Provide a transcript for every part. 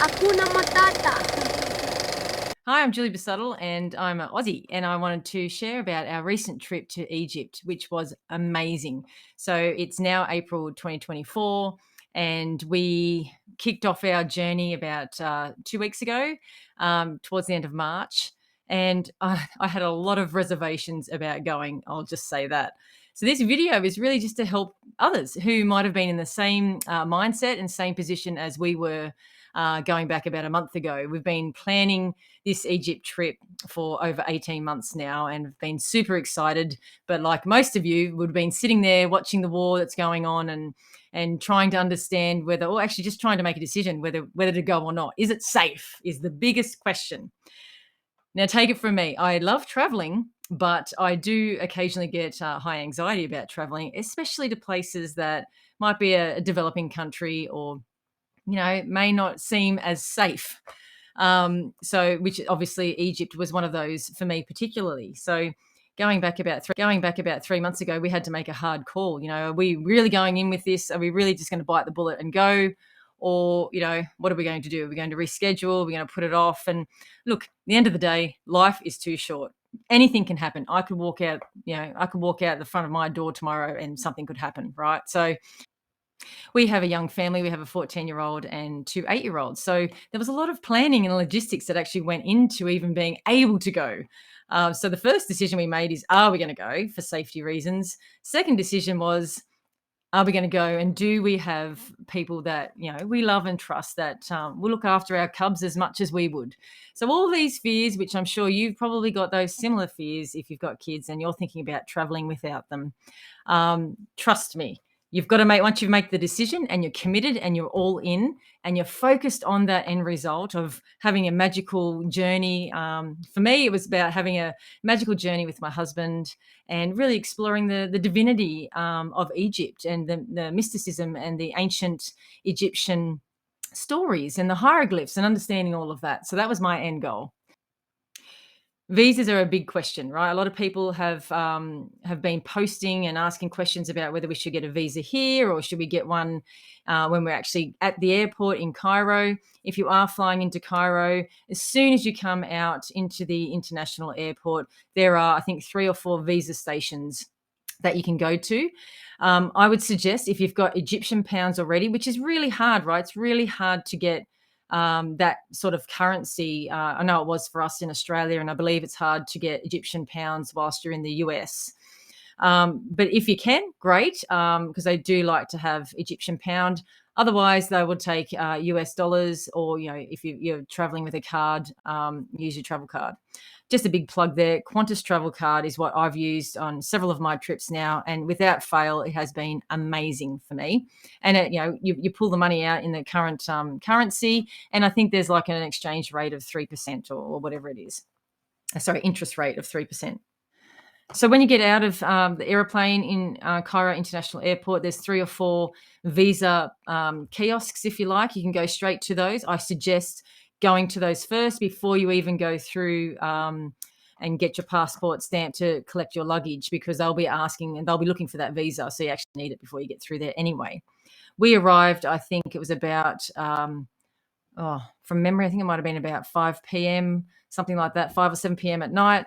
Hakuna Matata. Hi, I'm Julie Besuttle and I'm an Aussie, and I wanted to share about our recent trip to Egypt, which was amazing. So it's now April 2024, and we kicked off our journey about 2 weeks ago, towards the end of March. And I had a lot of reservations about going, I'll just say that. So this video is really just to help others who might have been in the same mindset and same position as we were going back about a month ago. We've been planning this Egypt trip for over 18 months now and have been super excited. But like most of you, would have been sitting there watching the war that's going on and trying to understand whether, or actually just trying to make a decision whether to go or not. Is it safe? Is the biggest question. Now, take it from me. I love traveling, but I do occasionally get high anxiety about traveling, especially to places that might be a developing country or may not seem as safe. So, which obviously Egypt was one of those for me particularly. So, going back about 3 months ago, we had to make a hard call. Are we really going in with this? Are we really just going to bite the bullet and go? Or, what are we going to do? Are we going to reschedule? Are we going to put it off? And look, at the end of the day, life is too short. Anything can happen. I could walk out the front of my door tomorrow and something could happen, right? So we have a young family. We have a 14-year-old and two 8-year-olds. So there was a lot of planning and logistics that actually went into even being able to go. So the first decision we made is, are we going to go for safety reasons? Second decision was, are we going to go, and do we have people that we love and trust that will look after our cubs as much as we would? So all these fears, which I'm sure you've probably got those similar fears if you've got kids and you're thinking about traveling without them. Trust me, you've got to once you make the decision and you're committed and you're all in and you're focused on that end result of having a magical journey. For me, it was about having a magical journey with my husband and really exploring the divinity of Egypt and the mysticism and the ancient Egyptian stories and the hieroglyphs and understanding all of that. So that was my end goal. Visas are a big question, right? A lot of people have been posting and asking questions about whether we should get a visa here or should we get one when we're actually at the airport in Cairo. If you are flying into Cairo, as soon as you come out into the international airport, there are, I think, 3 or 4 visa stations that you can go to. I would suggest if you've got Egyptian pounds already, which is really hard, right? It's really hard to get that sort of currency. I know it was for us in Australia, and I believe it's hard to get Egyptian pounds whilst you're in the US. But if you can, great, because they do like to have Egyptian pound. Otherwise, they would take US dollars, or if you're traveling with a card, use your travel card. Just a big plug there. Qantas travel card is what I've used on several of my trips now, and without fail, it has been amazing for me. And you pull the money out in the current currency, and I think there's like an exchange rate of 3% or whatever it is. Sorry, interest rate of 3%. So when you get out of the aeroplane in Cairo International Airport, there's 3 or 4 visa kiosks, if you like. You can go straight to those. I suggest going to those first before you even go through and get your passport stamped to collect your luggage, because they'll be asking and they'll be looking for that visa. So you actually need it before you get through there anyway. We arrived, I think it was about, from memory, I think it might have been about 5 p.m., something like that, 5 or 7 p.m. at night.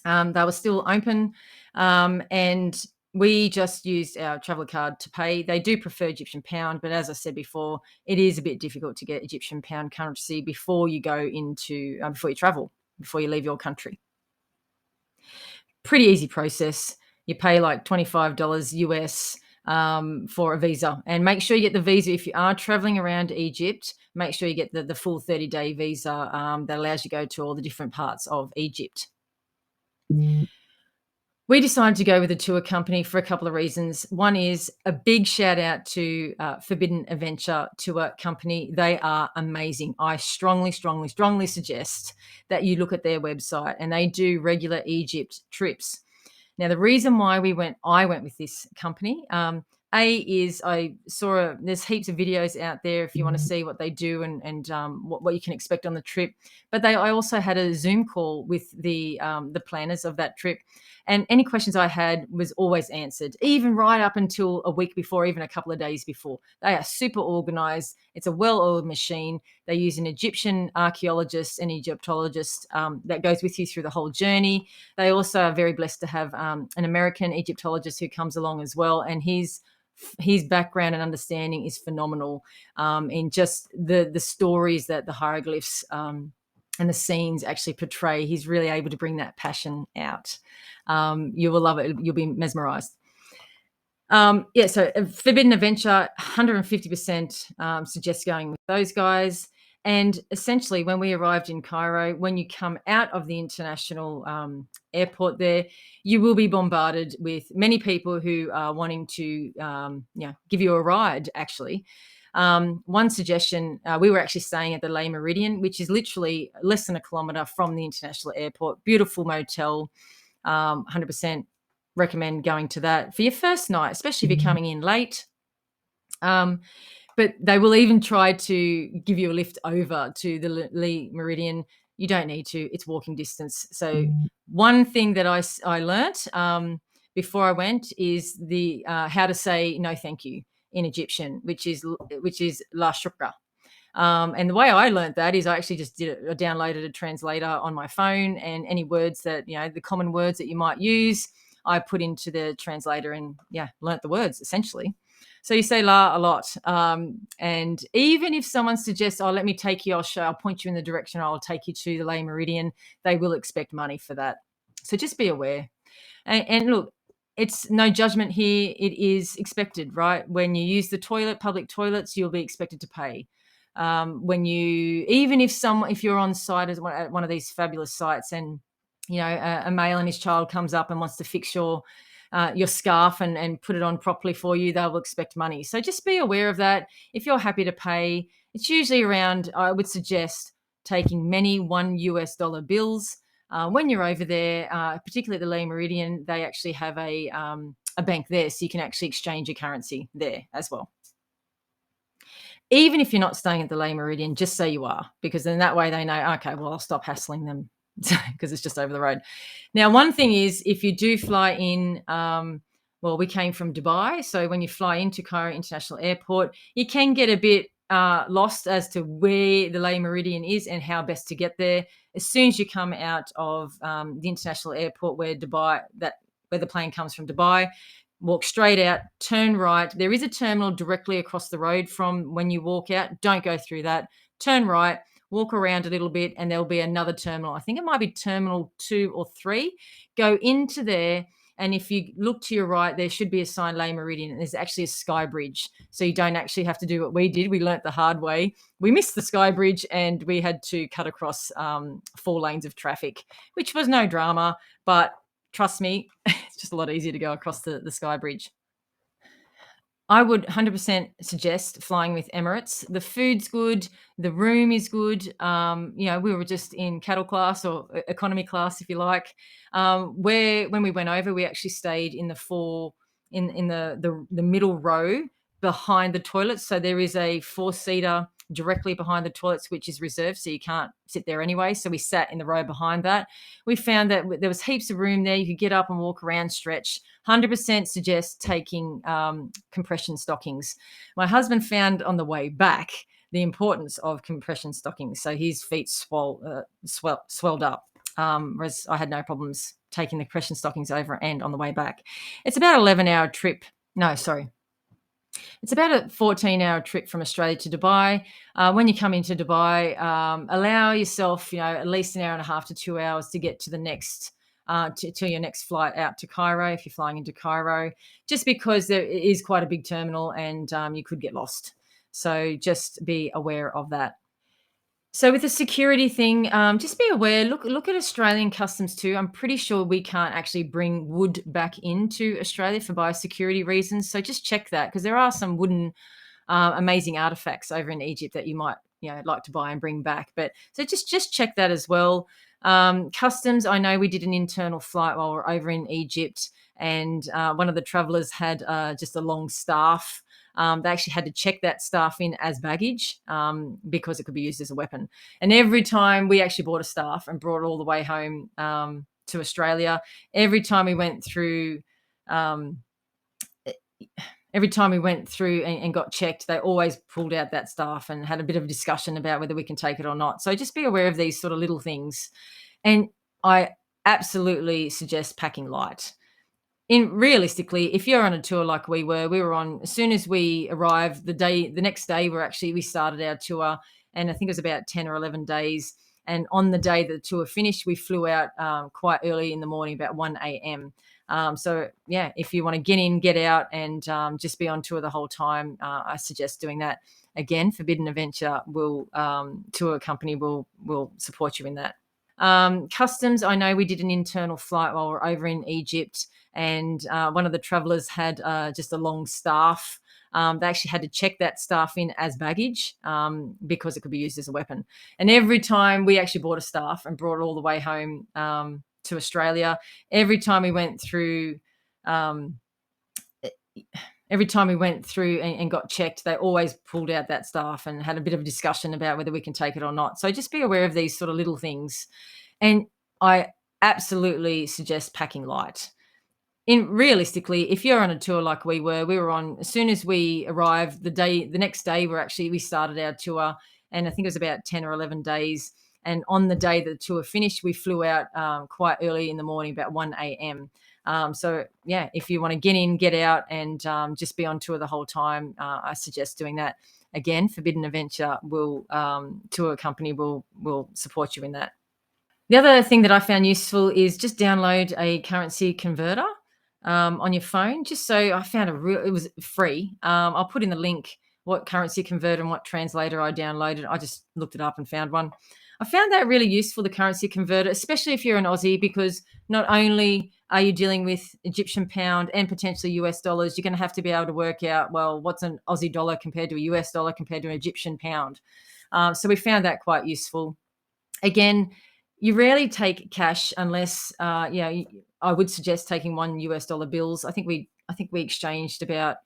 They were still open, and we just used our travel card to pay. They do prefer Egyptian pound, but as I said before, it is a bit difficult to get Egyptian pound currency before you go into, before you travel, before you leave your country. Pretty easy process. You pay like $25 US for a visa, and make sure you get the visa if you are traveling around Egypt. Make sure you get the full 30-day visa that allows you to go to all the different parts of Egypt. We decided to go with a tour company for a couple of reasons. One is a big shout out to Forbidden Adventure Tour Company. They are amazing. I strongly, strongly, strongly suggest that you look at their website, and they do regular Egypt trips. Now, the reason why I went with this company, is I saw there's heaps of videos out there if you want to see what they do and what you can expect on the trip. But I also had a Zoom call with the planners of that trip, And any questions I had was always answered, even right up until a week before, even a couple of days before. They are super organized. It's a well-oiled machine. They use an Egyptian archaeologist and Egyptologist that goes with you through the whole journey. They also are very blessed to have an American Egyptologist who comes along as well, and his background and understanding is phenomenal in just the stories that the hieroglyphs and the scenes actually portray. He's really able to bring that passion out. You will love it. You'll be mesmerized. Yeah, so Forbidden Adventure, 150% suggest going with those guys. And essentially, when we arrived in Cairo, when you come out of the international airport there, you will be bombarded with many people who are wanting to give you a ride, actually. One suggestion, we were actually staying at the Le Meridian, which is literally less than a kilometre from the international airport. Beautiful motel, 100% recommend going to that for your first night, especially if you're coming in late. But they will even try to give you a lift over to the Lee Meridian. You don't need to; it's walking distance. So one thing that I learnt before I went is the how to say no, thank you in Egyptian, which is la shukra. And the way I learned that is I actually just I downloaded a translator on my phone, and any words that, the common words that you might use, I put into the translator and learnt the words essentially. So you say la a lot. And even if someone suggests, oh, let me take you, I'll point you in the direction, I'll take you to the Le Meridian, they will expect money for that. So just be aware. And look, it's no judgment here. It is expected, right? When you use the public toilets, you'll be expected to pay. If you're on site at one of these fabulous sites, and a male and his child comes up and wants to fix your scarf and put it on properly for you, they will expect money. So just be aware of that. If you're happy to pay, it's usually around, I would suggest taking many $1 bills. When you're over there, particularly at the Le Meridian, they actually have a bank there, so you can actually exchange your currency there as well. Even if you're not staying at the Le Meridian, just say you are, because then that way they know, okay, well, I'll stop hassling them because it's just over the road. Now, one thing is, if you do fly in, we came from Dubai, so when you fly into Cairo International Airport, you can get a bit lost as to where the Le Meridian is and how best to get there. As soon as you come out of the international airport where the plane comes from Dubai, walk straight out, turn right. There is a terminal directly across the road from when you walk out. Don't go through that. Turn right, walk around a little bit, and there'll be another terminal. I think it might be terminal 2 or 3. Go into there, and if you look to your right, there should be a sign Le Meridian, and there's actually a sky bridge. So you don't actually have to do what we did. We learnt the hard way. We missed the sky bridge, and we had to cut across 4 lanes of traffic, which was no drama, but trust me, it's just a lot easier to go across the sky bridge. I would 100% suggest flying with Emirates. The food's good, the room is good. We were just in cattle class or economy class, if you like. Where when we went over, we actually stayed in the middle row behind the toilets. So there is a 4-seater directly behind the toilets, which is reserved, so you can't sit there anyway. So we sat in the row behind that. We found that there was heaps of room there. You could get up and walk around, stretch. 100% suggest taking compression stockings. My husband found on the way back the importance of compression stockings, so his feet swelled up. Whereas I had no problems taking the compression stockings over and on the way back. It's about an 11-hour trip. No, sorry. It's about a 14-hour trip from Australia to Dubai. When you come into Dubai, allow yourself, at least an hour and a half to 2 hours to get to the next to your next flight out to Cairo if you're flying into Cairo, just because there is quite a big terminal and you could get lost. So just be aware of that. So with the security thing, just be aware. Look at Australian customs too. I'm pretty sure we can't actually bring wood back into Australia for biosecurity reasons. So just check that, because there are some wooden amazing artifacts over in Egypt that you might like to buy and bring back. But so just check that as well. Customs. I know we did an internal flight while we're over in Egypt, and one of the travellers had just a long staff. They actually had to check that staff in as baggage because it could be used as a weapon. And every time we actually bought a staff and brought it all the way home to Australia. Every time we went through, um, every time we went through and got checked, they always pulled out that staff and had a bit of a discussion about whether we can take it or not. So just be aware of these sort of little things. And I absolutely suggest packing light. In realistically, if you're on a tour like we were on as soon as we arrived, the next day we started our tour, and I think it was about 10 or 11 days. And on the day that the tour finished, we flew out quite early in the morning, about 1 a.m. So yeah, if you want to get in, get out, and just be on tour the whole time, I suggest doing that. Again, Forbidden Adventure will tour company will support you in that. Customs, I know we did an internal flight while we're over in Egypt, and one of the travelers had just a long staff. They actually had to check that staff in as baggage because it could be used as a weapon. And every time we actually bought a staff and brought it all the way home to Australia, every time we went through, um, every time we went through and got checked, they always pulled out that staff and had a bit of a discussion about whether we can take it or not. So just be aware of these sort of little things. And I absolutely suggest packing light. In realistically, if you're on a tour like we were on as soon as we arrived, the next day we started our tour, and I think it was about 10 or 11 days. And on the day that the tour finished, we flew out quite early in the morning, about 1 a.m. So yeah, if you want to get in, get out, and just be on tour the whole time, I suggest doing that. Again, Forbidden Adventure will tour company will support you in that. The other thing that I found useful is just download a currency converter on your phone. Just so I found it was free. I'll put in the link what currency converter and what translator I downloaded. I just looked it up and found one. I found that really useful, the currency converter, especially if you're an Aussie, because not only are you dealing with Egyptian pound and potentially US dollars, you're going to have to be able to work out, well, what's an Aussie dollar compared to a US dollar compared to an Egyptian pound. So we found that quite useful. Again, you rarely take cash unless, I would suggest taking $1 bills. I think we exchanged about,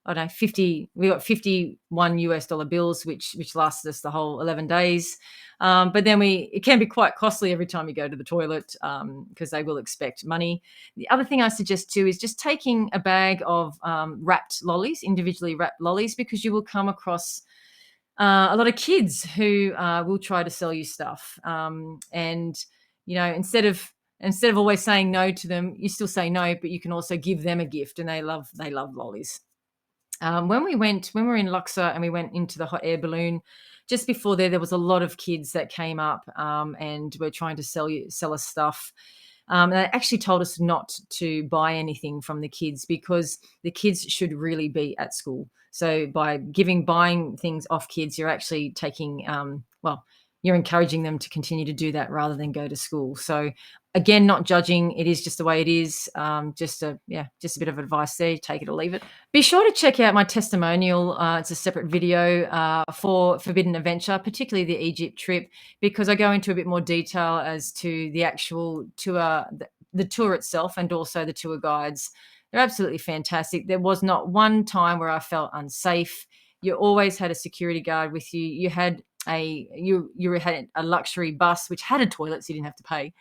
I don't know, 50. We got $51 bills, which lasted us the whole 11 days. But then it can be quite costly every time you go to the toilet because they will expect money. The other thing I suggest too is just taking a bag of wrapped lollies, individually wrapped lollies, because you will come across a lot of kids who will try to sell you stuff. And instead of always saying no to them, you still say no, but you can also give them a gift, and they love lollies. When we were in Luxor and we went into the hot air balloon, just before there was a lot of kids that came up and were trying to sell us stuff. They actually told us not to buy anything from the kids because the kids should really be at school. So by buying things off kids, you're actually you're encouraging them to continue to do that rather than go to school. So again, not judging, it is just the way it is. Just a bit of advice there, take it or leave it. Be sure to check out my testimonial. It's a separate video for Forbidden Adventure, particularly the Egypt trip, because I go into a bit more detail as to the actual tour, the tour itself, and also the tour guides. They're absolutely fantastic. There was not one time where I felt unsafe. You always had a security guard with you. You had you had a luxury bus which had a toilet, so you didn't have to pay.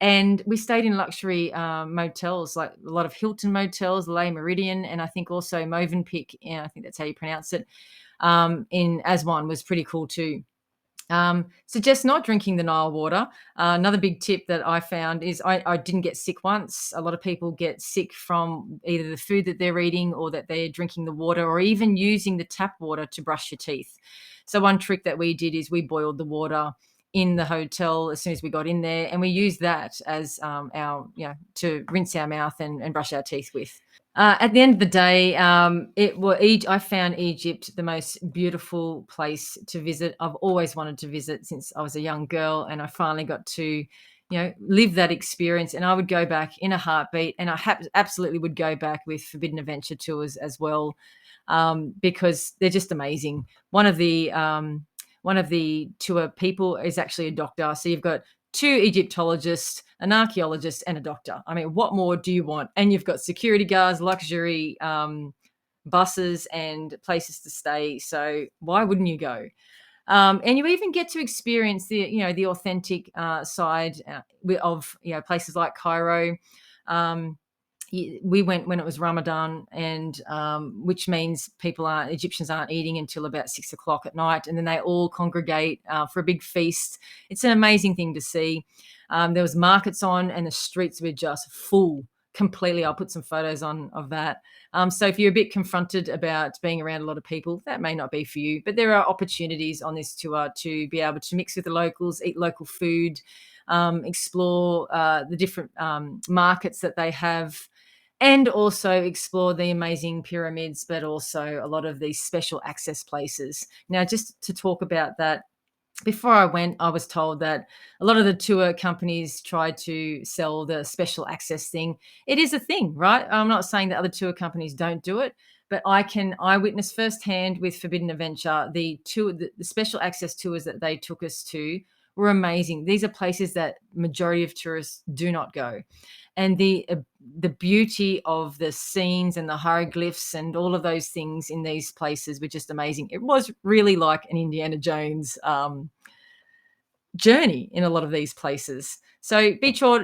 And we stayed in luxury motels, like a lot of Hilton motels, Le Meridian, and I think also Movenpick, I think that's how you pronounce it, in Aswan was pretty cool too. Suggest not drinking the Nile water. Another big tip that I found is I didn't get sick once. A lot of people get sick from either the food that they're eating or that they're drinking the water, or even using the tap water to brush your teeth. So one trick that we did is we boiled the water in the hotel as soon as we got in there, and we used that as to rinse our mouth and brush our teeth with. At the end of the day, I found Egypt the most beautiful place to visit. I've always wanted to visit since I was a young girl, and I finally got to, live that experience. And I would go back in a heartbeat, and I absolutely would go back with Forbidden Adventure tours as well, because they're just amazing. One of the tour people is actually a doctor, so you've got two Egyptologists, an archaeologist, and a doctor. I mean, what more do you want? And you've got security guards, luxury buses, and places to stay. So why wouldn't you go? And you even get to experience the authentic side of places like Cairo. Um, we went when it was Ramadan, and which means Egyptians aren't eating until about 6 o'clock at night, and then they all congregate for a big feast. It's an amazing thing to see. There was markets on, and the streets were just full completely. I'll put some photos on of that. So if you're a bit confronted about being around a lot of people, that may not be for you. But there are opportunities on this tour to be able to mix with the locals, eat local food, explore the different markets that they have, and also explore the amazing pyramids, but also a lot of these special access places. Now, just to talk about that, before I went, I was told that a lot of the tour companies tried to sell the special access thing. It is a thing, right? I'm not saying that other tour companies don't do it, but I witnessed firsthand with Forbidden Adventure the special access tours that they took us to were amazing. These are places that majority of tourists do not go, and the beauty of the scenes and the hieroglyphs and all of those things in these places were just amazing. It was really like an Indiana Jones journey in a lot of these places. So be sure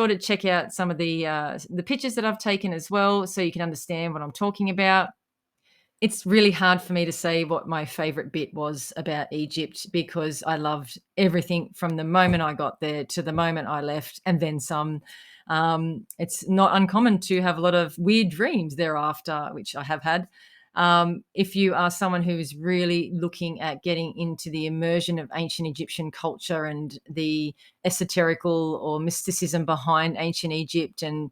to check out some of the pictures that I've taken as well, so you can understand what I'm talking about. It's really hard for me to say what my favorite bit was about Egypt, because I loved everything from the moment I got there to the moment I left, and then some. It's not uncommon to have a lot of weird dreams thereafter, which I have had. If you are someone who is really looking at getting into the immersion of ancient Egyptian culture and the esoterical or mysticism behind ancient Egypt, and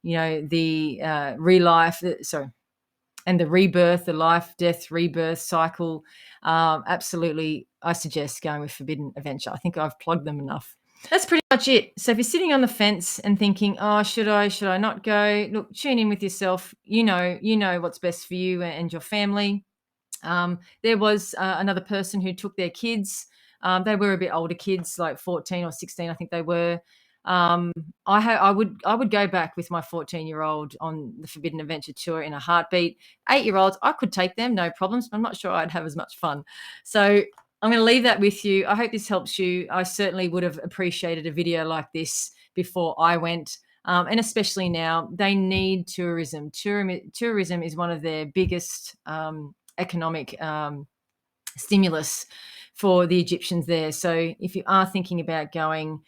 the real life, sorry, and the rebirth, the life, death, rebirth cycle, absolutely, I suggest going with Forbidden Adventure. I think I've plugged them enough. That's pretty much it. So if you're sitting on the fence and thinking, "Oh, should I not go?" Look, tune in with yourself. You know what's best for you and your family. There was another person who took their kids. They were a bit older kids, like 14 or 16, I think they were. Um, I would go back with my 14-year-old on the Forbidden Adventure tour in a heartbeat. 8-year-olds, I could take them, no problems. But I'm not sure I'd have as much fun. So I'm going to leave that with you. I hope this helps you. I certainly would have appreciated a video like this before I went. And especially now, they need tourism. Tourism is one of their biggest economic stimulus for the Egyptians there. So if you are thinking about going,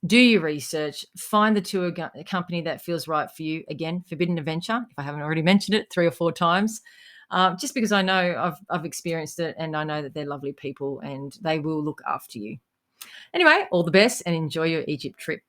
do your research, find the company that feels right for you. Again, Forbidden Adventure, if I haven't already mentioned it 3 or 4 times, just because I know I've experienced it, and I know that they're lovely people and they will look after you. Anyway, all the best and enjoy your Egypt trip.